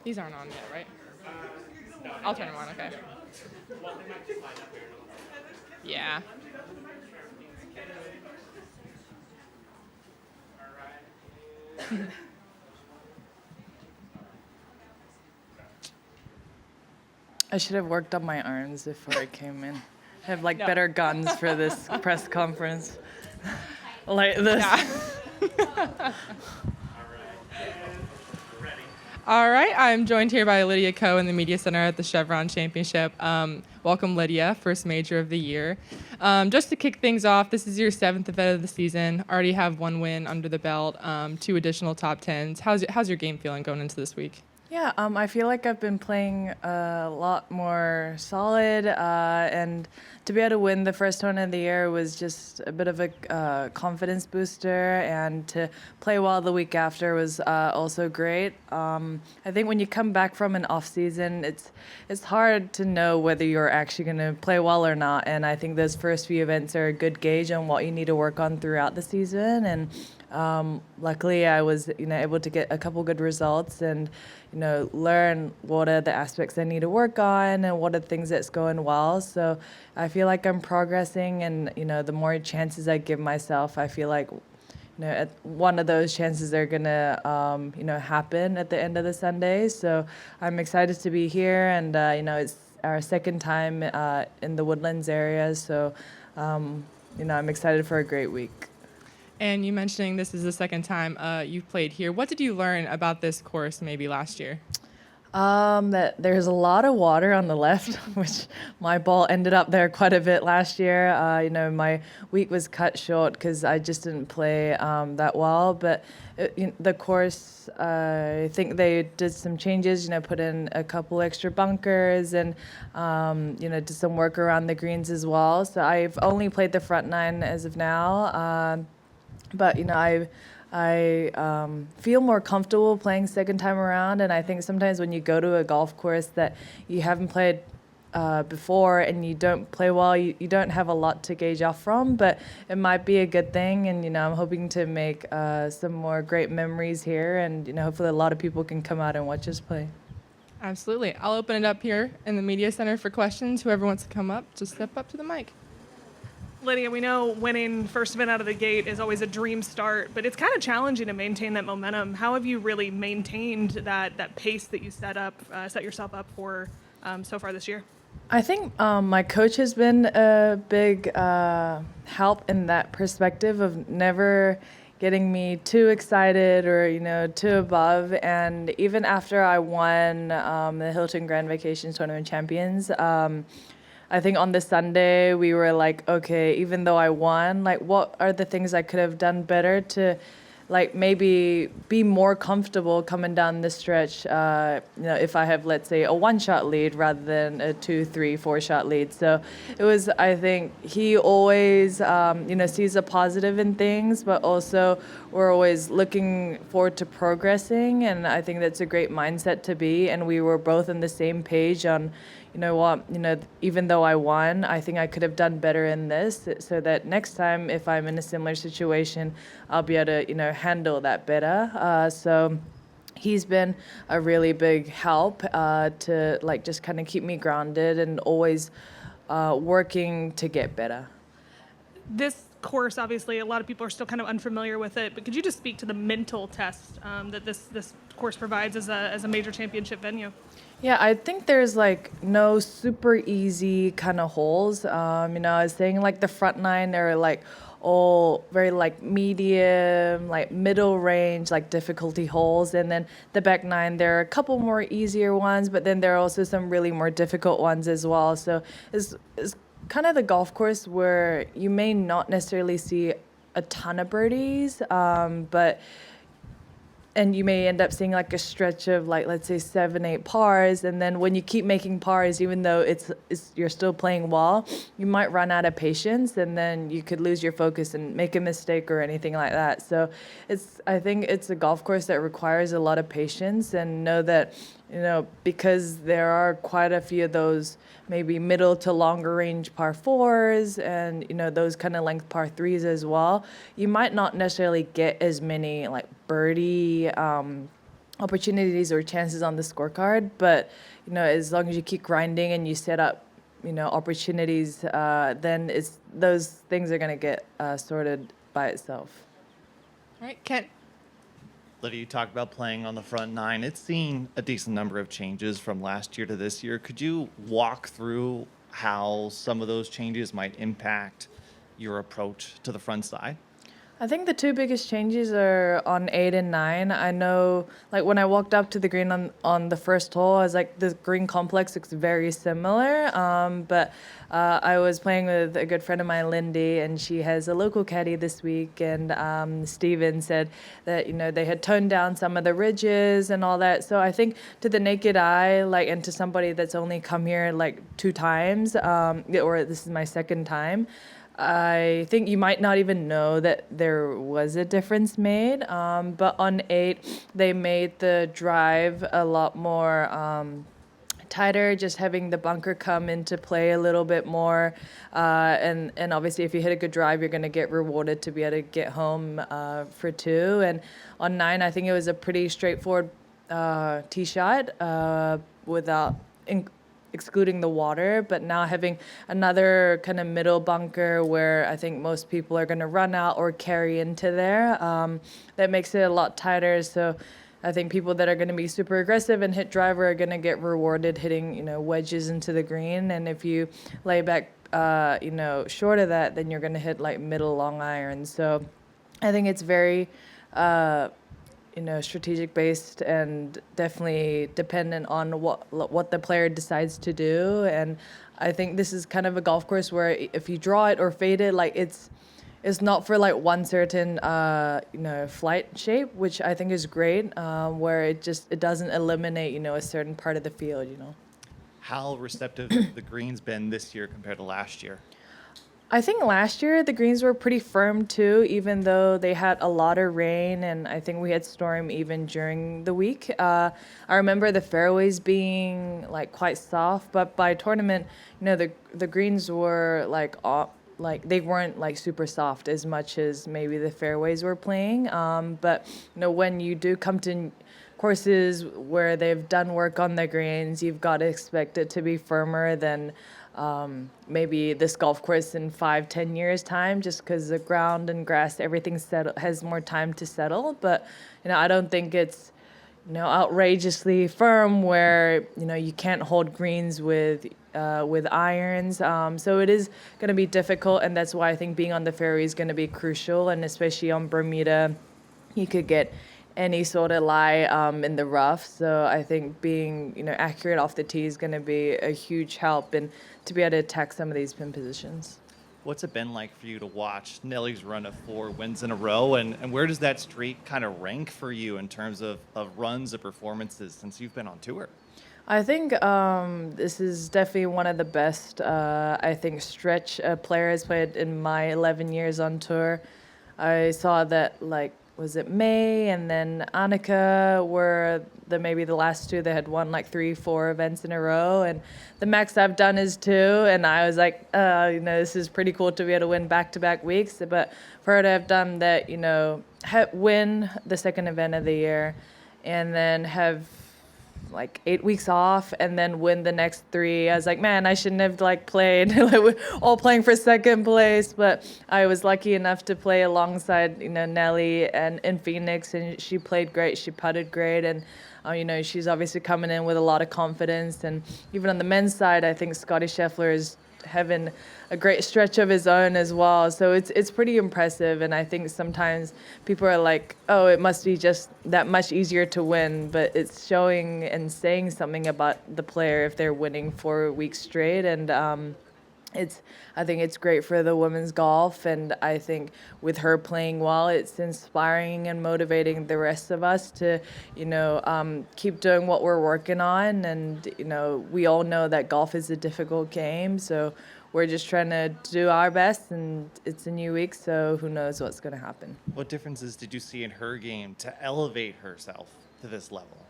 These aren't on yet, right? I'll turn them on, okay. Yeah. I should have worked on my arms before I came in. I have better guns for this press conference. Like this. Yeah. All right, I'm joined here by Lydia Ko in the Media Center at the Chevron Championship. Welcome, Lydia, first major of the year. Just to kick things off, this is your 7th event of the season. Already have 1 win under the belt, 2 additional top 10s. How's your game feeling going into this week? Yeah, I feel like I've been playing a lot more solid, and to be able to win the first tournament of the year was just a bit of a confidence booster, and to play well the week after was also great. I think when you come back from an off season, it's hard to know whether you're actually going to play well or not, and I think those first few events are a good gauge on what you need to work on throughout the season. And luckily, I was able to get a couple good results and learn what are the aspects I need to work on and what are the things that's going well. So I feel like I'm progressing, and the more chances I give myself, I feel like one of those chances are gonna happen at the end of the Sunday. So I'm excited to be here, and it's our second time in the Woodlands area. So I'm excited for a great week. And you mentioning this is the second time you've played here. What did you learn about this course maybe last year? That there's a lot of water on the left, which my ball ended up there quite a bit last year. My week was cut short because I just didn't play that well. But the course, I think they did some changes, put in a couple extra bunkers and, did some work around the greens as well. So I've only played the front 9 as of now. But I feel more comfortable playing second time around, and I think sometimes when you go to a golf course that you haven't played before and you don't play well, you don't have a lot to gauge off from, but it might be a good thing. And I'm hoping to make some more great memories here, and hopefully a lot of people can come out and watch us play. Absolutely. I'll open it up here in the Media Center for questions. Whoever wants to come up, just step up to the mic. Lydia, we know winning first event out of the gate is always a dream start, but it's kind of challenging to maintain that momentum. How have you really maintained that pace that you set yourself up for so far this year? I think my coach has been a big help in that perspective of never getting me too excited or too above. And even after I won the Hilton Grand Vacations Tournament Champions, I think on the Sunday we were like, okay, even though I won, what are the things I could have done better to maybe be more comfortable coming down the stretch, if I have, let's say, a 1-shot lead rather than a 2, 3, 4-shot lead. So it was, I think he always, sees a positive in things, but also we're always looking forward to progressing. And I think that's a great mindset to be. And we were both on the same page on, even though I won, I think I could have done better in this, so that next time if I'm in a similar situation, I'll be able to, handle that better. So he's been a really big help to just kind of keep me grounded and always working to get better. This course, obviously, a lot of people are still kind of unfamiliar with it, but could you just speak to the mental test that this course provides as a major championship venue? Yeah, I think there's no super easy kind of holes. I was saying the front 9 are all very medium, middle range, difficulty holes. And then the back 9, there are a couple more easier ones, but then there are also some really more difficult ones as well. So it's kind of the golf course where you may not necessarily see a ton of birdies, and you may end up seeing a stretch of let's say 7, 8 pars, and then when you keep making pars, even though it's you're still playing well, you might run out of patience, and then you could lose your focus and make a mistake or anything like that. So I think it's a golf course that requires a lot of patience, and know that because there are quite a few of those maybe middle to longer range par 4s and those kind of length par 3s as well, you might not necessarily get as many birdie opportunities or chances on the scorecard, but as long as you keep grinding and you set up opportunities, then those things are going to get sorted by itself. All right, Kent. Lydia, you talked about playing on the front nine. It's seen a decent number of changes from last year to this year. Could you walk through how some of those changes might impact your approach to the front side? I think the two biggest changes are on 8 and 9. I know, like when I walked up to the green on the first hole, I was like, the green complex looks very similar. But I was playing with a good friend of mine, Lindy, and she has a local caddy this week. And Steven said that, they had toned down some of the ridges and all that. So I think to the naked eye, and to somebody that's only come here 2 times, or this is my second time, I think you might not even know that there was a difference made. But on 8, they made the drive a lot more tighter, just having the bunker come into play a little bit more. And obviously, if you hit a good drive, you're going to get rewarded to be able to get home for 2. And on 9, I think it was a pretty straightforward tee shot without excluding the water, but now having another kind of middle bunker where I think most people are going to run out or carry into there, that makes it a lot tighter. So I think people that are going to be super aggressive and hit driver are going to get rewarded hitting, wedges into the green. And if you lay back, short of that, then you're going to hit middle long irons. So I think it's very strategic based and definitely dependent on what the player decides to do. And I think this is kind of a golf course where if you draw it or fade it, it's not for one certain flight shape, which I think is great. Where it doesn't eliminate a certain part of the field. How receptive have the greens been this year compared to last year? I think last year the greens were pretty firm too, even though they had a lot of rain, and I think we had storm even during the week. I remember the fairways being quite soft, but by tournament, the greens were they weren't super soft as much as maybe the fairways were playing. But when you do come to courses where they've done work on the greens, you've got to expect it to be firmer than maybe this golf course in 5-10 years time, just because the ground and grass, everything has more time to settle. But I don't think it's outrageously firm where you can't hold greens with irons. So it is going to be difficult, and that's why I think being on the fairway is going to be crucial. And especially on Bermuda, you could get any sort of lie in the rough. So I think being accurate off the tee is going to be a huge help, and to be able to attack some of these pin positions. What's it been like for you to watch Nelly's run of 4 wins in a row, and where does that streak kind of rank for you in terms of runs of performances since you've been on tour? I think this is definitely one of the best, I think, stretch a player has played in my 11 years on tour. I saw that was it May and then Annika were maybe the last 2 that had won 3-4 events in a row, and the max I've done is 2, and I was this is pretty cool to be able to win back-to-back weeks. But for her to have done that, win the second event of the year and then have 8 weeks off and then win the next 3. I was man, I shouldn't have played we're all playing for second place, but I was lucky enough to play alongside Nelly and in Phoenix, and she played great. She putted great, and she's obviously coming in with a lot of confidence. And even on the men's side, I think Scotty Scheffler is having a great stretch of his own as well. So it's pretty impressive, and I think sometimes people are oh, it must be just that much easier to win, but it's showing and saying something about the player if they're winning 4 weeks straight. And I think it's great for the women's golf, and I think with her playing well, it's inspiring and motivating the rest of us to, keep doing what we're working on. And, we all know that golf is a difficult game, so we're just trying to do our best, and it's a new week, so who knows what's going to happen. What differences did you see in her game to elevate herself to this level?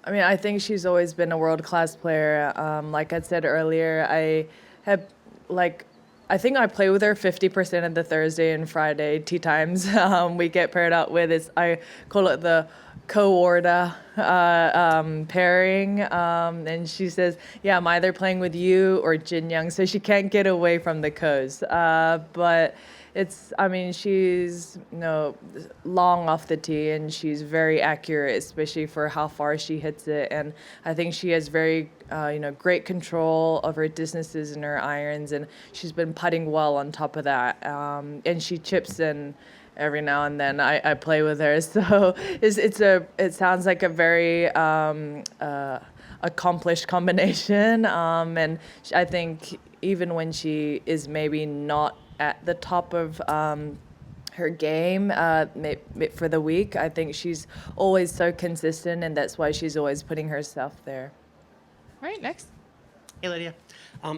I mean, I think she's always been a world-class player. Like I said earlier, I think I play with her 50% of the Thursday and Friday tee times we get paired up with. I call it the co-order pairing, and she says, "Yeah, I'm either playing with you or Jin Young," so she can't get away from the co's. But she's long off the tee, and she's very accurate, especially for how far she hits it. And I think she has very great control of her distances and her irons, and she's been putting well on top of that. And she chips in every now and then. I play with her, so it sounds like a very accomplished combination. And I think even when she is maybe not at the top of her game for the week, I think she's always so consistent, and that's why she's always putting herself there. All right, next. Hey, Lydia.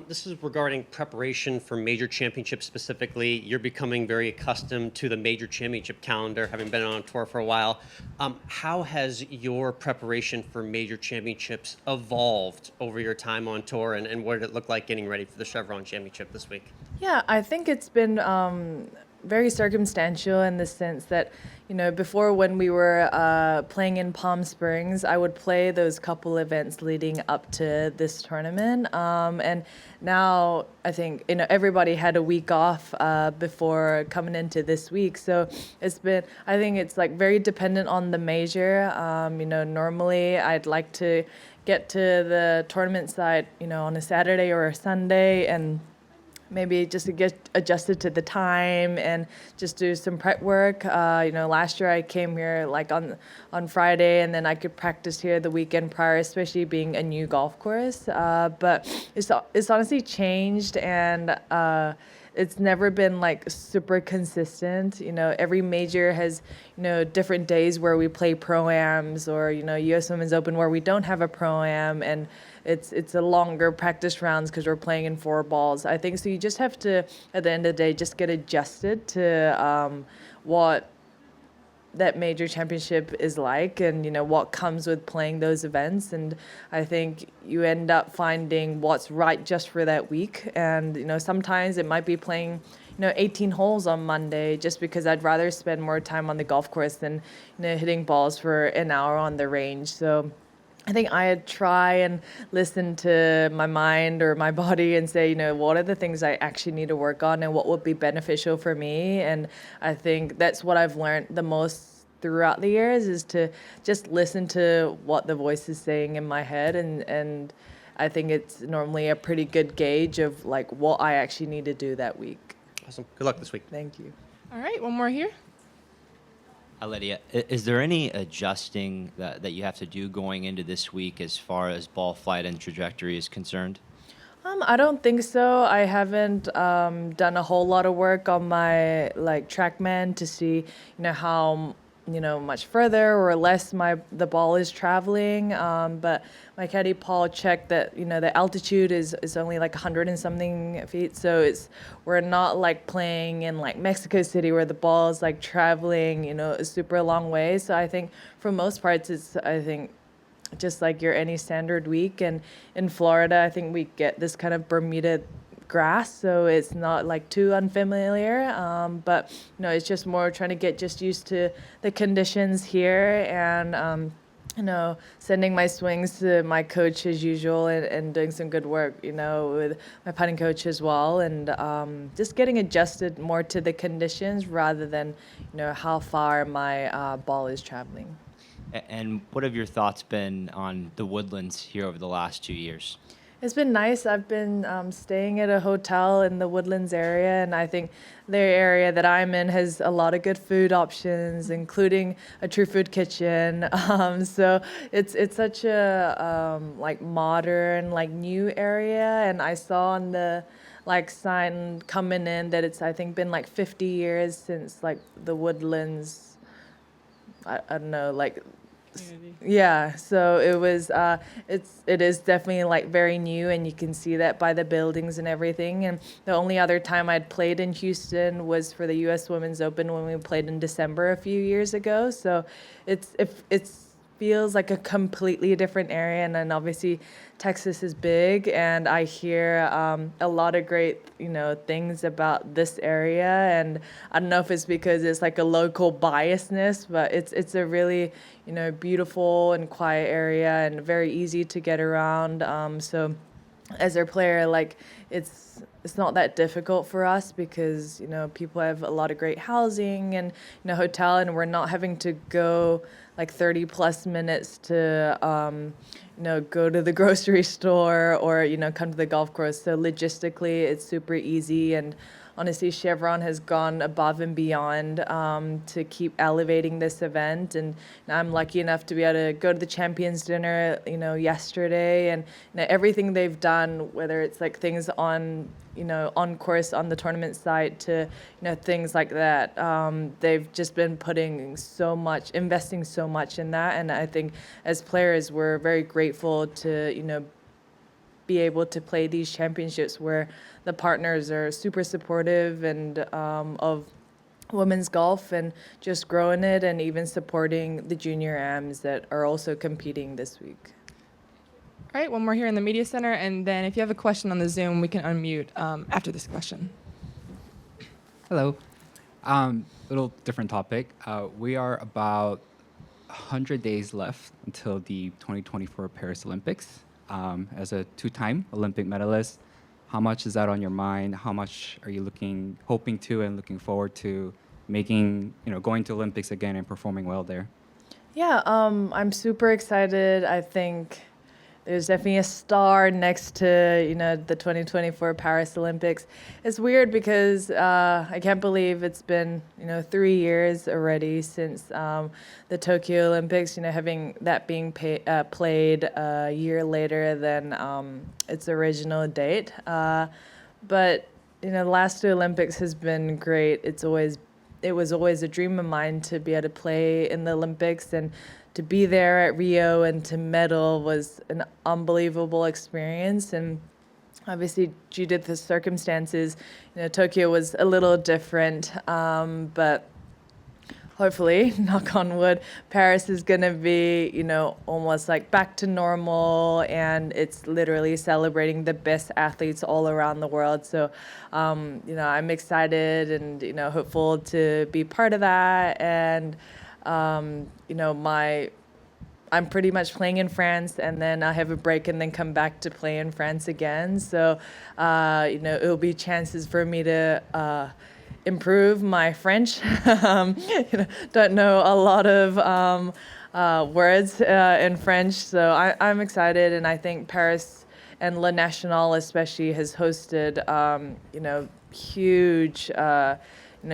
This is regarding preparation for major championships specifically. You're becoming very accustomed to the major championship calendar, having been on tour for a while. How has your preparation for major championships evolved over your time on tour, and what did it look like getting ready for the Chevron Championship this week? Yeah, I think it's been very circumstantial in the sense that, before when we were playing in Palm Springs, I would play those couple events leading up to this tournament. And now I think, everybody had a week off before coming into this week. So I think it's like very dependent on the major. Normally I'd like to get to the tournament site, on a Saturday or a Sunday, and maybe just to get adjusted to the time and just do some prep work. Last year I came here like on Friday, and then I could practice here the weekend prior, especially being a new golf course. But it's honestly changed, and it's never been like super consistent. Every major has, different days where we play pro-ams, or, US Women's Open where we don't have a pro-am, and it's a longer practice rounds because we're playing in 4 balls. I think so. You just have to, at the end of the day, just get adjusted to what that major championship is like, and what comes with playing those events. And I think you end up finding what's right just for that week. And sometimes it might be playing 18 holes on Monday, just because I'd rather spend more time on the golf course than hitting balls for an hour on the range. So I think I'd try and listen to my mind or my body and say, what are the things I actually need to work on and what would be beneficial for me. And I think that's what I've learned the most throughout the years, is to just listen to what the voice is saying in my head. And I think it's normally a pretty good gauge of like what I actually need to do that week. Awesome. Good luck this week. Thank you. All right, one more here. Lydia, is there any adjusting that you have to do going into this week as far as ball flight and trajectory is concerned? I don't think so. I haven't done a whole lot of work on my TrackMan to see how much further or less the ball is traveling. But my caddy Paul checked that the altitude is only like 100 and something feet, so we're not like playing in like Mexico City where the ball is like traveling a super long way. So I think for most parts it's just like your any standard week. And in Florida, I think we get this kind of Bermuda grass, so it's not like too unfamiliar, but it's just more trying to get just used to the conditions here, and sending my swings to my coach as usual, and doing some good work with my putting coach as well, and just getting adjusted more to the conditions rather than how far my ball is traveling. And what have your thoughts been on the woodlands here over the last 2 years? It's been nice. I've been staying at a hotel in the Woodlands area, and I think the area that I'm in has a lot of good food options, including a True Food Kitchen. So it's such a modern, new area, and I saw on the sign coming in that it's been 50 years since the Woodlands. I don't know, Yeah, so it was. It is definitely very new, and you can see that by the buildings and everything. And the only other time I'd played in Houston was for the U.S. Women's Open when we played in December a few years ago. So it feels like a completely different area. And then obviously Texas is big, and I hear a lot of great, things about this area. And I don't know if it's because it's like a local biasness, but it's a really, beautiful and quiet area and very easy to get around. So as a player, like it's not that difficult for us because people have a lot of great housing and hotel, and we're not having to go like 30 plus minutes to go to the grocery store or come to the golf course. So logistically it's super easy, and honestly Chevron has gone above and beyond to keep elevating this event. And I'm lucky enough to be able to go to the champions dinner yesterday, and everything they've done, whether it's like things on on course on the tournament site to things like that, they've just been investing so much in that. And I think as players we're very grateful to be able to play these championships where the partners are super supportive and of women's golf and just growing it, and even supporting the junior AMs that are also competing this week. All right, one more here in the media center, and then if you have a question on the Zoom, we can unmute after this question. Hello. Little different topic. We are about 100 days left until the 2024 Paris Olympics. As a two-time Olympic medalist, how much is that on your mind? How much are you hoping to and looking forward to making, going to Olympics again and performing well there? Yeah, I'm super excited. I think there's definitely a star next to, the 2024 Paris Olympics. It's weird because I can't believe it's been, 3 years already since the Tokyo Olympics, having that being played a year later than its original date. But, the last two Olympics has been great. It was always a dream of mine to be able to play in the Olympics, and to be there at Rio and to medal was an unbelievable experience. And obviously due to the circumstances, Tokyo was a little different, but hopefully, knock on wood, Paris is going to be, almost like back to normal, and it's literally celebrating the best athletes all around the world. So, I'm excited and, hopeful to be part of that. And, I'm pretty much playing in France, and then I have a break and then come back to play in France again. So, it'll be chances for me to improve my French. Don't know a lot of words in French, so I'm excited. And I think Paris and Le National especially has hosted, huge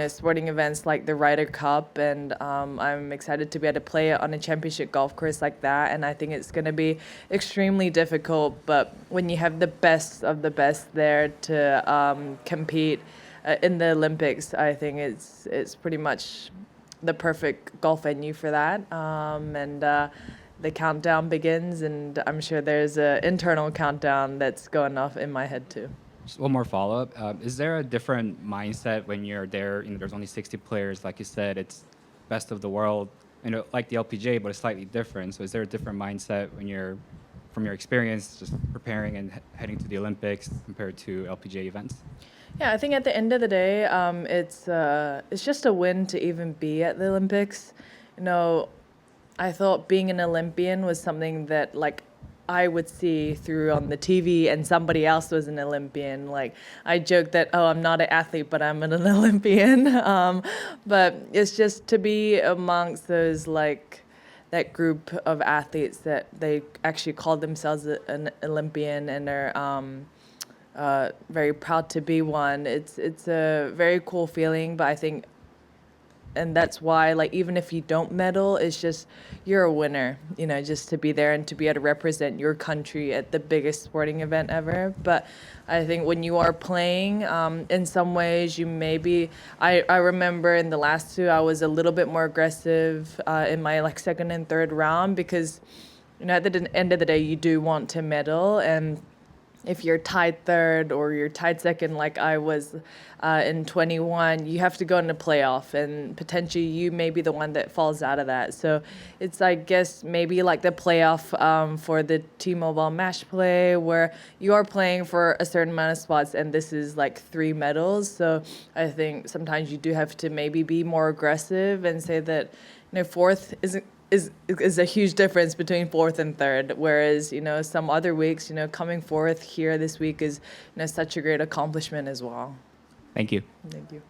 sporting events like the Ryder Cup, and I'm excited to be able to play it on a championship golf course like that. And I think it's going to be extremely difficult, but when you have the best of the best there to compete in the Olympics, I think it's pretty much the perfect golf venue for that. And the countdown begins, and I'm sure there's an internal countdown that's going off in my head too. Just one more follow-up. Is there a different mindset when you're there? There's only 60 players. Like you said, it's best of the world, like the LPGA, but it's slightly different. So is there a different mindset when you're, from your experience, just preparing and heading to the Olympics compared to LPGA events? Yeah, I think at the end of the day, it's just a win to even be at the Olympics. I thought being an Olympian was something that, like, I would see through on the TV, and somebody else was an Olympian. Like, I joke that, I'm not an athlete, but I'm an Olympian. But it's just to be amongst those, like, that group of athletes that they actually call themselves an Olympian and are very proud to be one. It's a very cool feeling, but I think, and that's why, like, even if you don't medal, it's just you're a winner, just to be there and to be able to represent your country at the biggest sporting event ever. But I think when you are playing, in some ways you maybe, I remember in the last two, I was a little bit more aggressive in my second and third round because, at the end of the day, you do want to medal. And if you're tied third or you're tied second, like I was in 21, you have to go into playoff, and potentially you may be the one that falls out of that. So it's, I guess, maybe like the playoff for the T-Mobile match play, where you are playing for a certain amount of spots, and this is like 3 medals. So I think sometimes you do have to maybe be more aggressive and say that, fourth is a huge difference between fourth and third, whereas some other weeks coming fourth here this week is such a great accomplishment as well. Thank you. Thank you.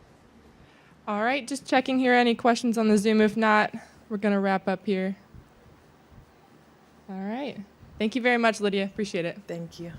All right, just checking here. Any questions on the Zoom? If not, we're going to wrap up here. All right. Thank you very much, Lydia. Appreciate it. Thank you.